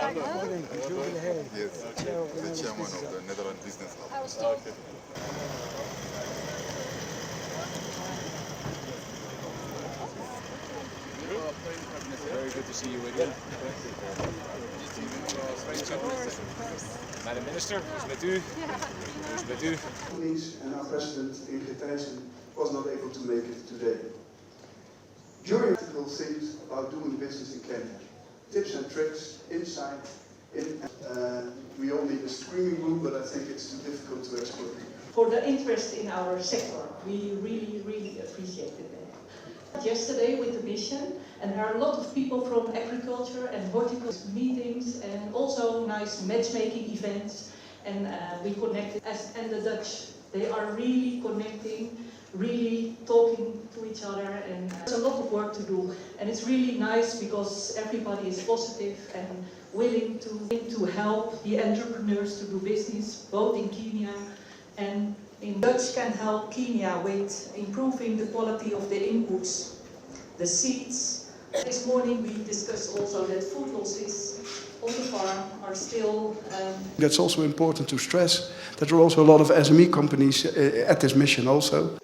Yes, the chairman of the Netherlands Business Hub. Okay. Very good to see you again. Madam Minister, hoe is het met u? Hoe is het met u? And our president, Ingrid Thijssen, was not able to make it today. During practical things about doing business in Kenya, tips and tricks, insight. We all need a screaming room, but I think it's too difficult to explain. For the interest in our sector, we really appreciated that. Yesterday with the mission, and there are a lot of people from agriculture and horticulture meetings, and also nice matchmaking events, and we connected. And the Dutch, they are really connecting, really talking to each other, and there's a lot of work to do. And it's really nice because everybody is positive and willing to help the entrepreneurs to do business, both in Kenya and in Dutch can help Kenya with improving the quality of the inputs, the seeds. This morning we discussed also that food losses on the farm are still... That's also important to stress that there are also a lot of SME companies at this mission also.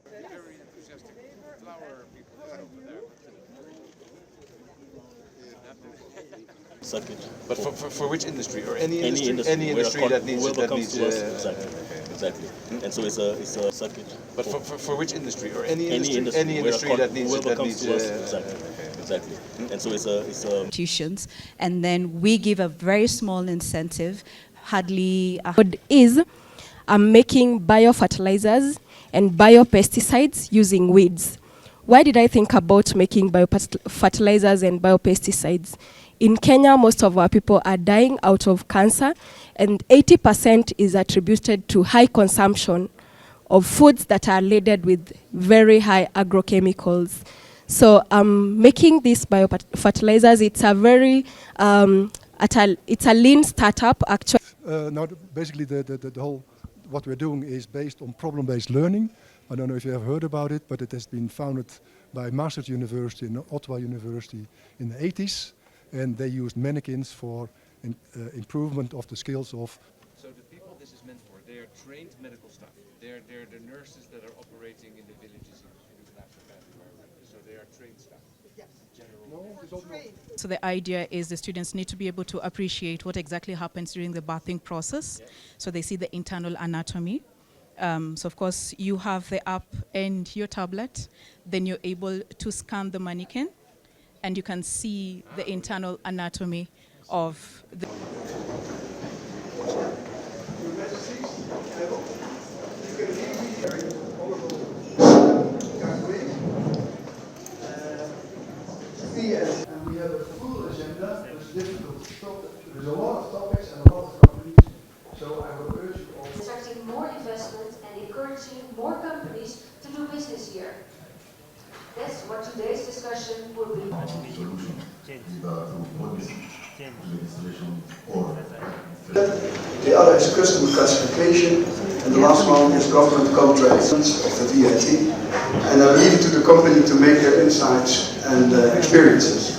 Very enthusiastic flower people over there. Circuit. But for which industry or any industry? Any industry that needs exactly. And so it's a circuit. But for which industry or any industry that needs exactly. And so it's a institutions, and then we give a very small incentive, hardly is making biofertilizers and biopesticides using weeds. Why did I think about making biofertilizers and biopesticides? In Kenya, most of our people are dying out of cancer, and 80% is attributed to high consumption of foods that are laden with very high agrochemicals. So making these biofertilizers, it's a very, it's a lean startup actually. Now, basically the whole, what we're doing is based on problem-based learning. I don't know if you have heard about it, but it has been founded by Maastricht University and Ottawa University in the 80s. And they used mannequins for improvement of the skills of... So the people this is meant for, they are trained medical staff. They're the nurses that are operating in the villages in Africa. So they are trained staff. Yes. So the idea is the students need to be able to appreciate what exactly happens during the birthing process. Yeah. So they see the internal anatomy. So of course you have the app and your tablet, then you're able to scan the mannequin and you can see the internal anatomy of the... And we have a full agenda, it's difficult to stop. There's a lot of topics and a lot of companies, so I will urge you all. Attracting more investment and encouraging more companies to do business here. That's what today's discussion will be. The other is customer classification, and the last one is government contracts of the VAT. And I leave it to the company to make their insights and experiences.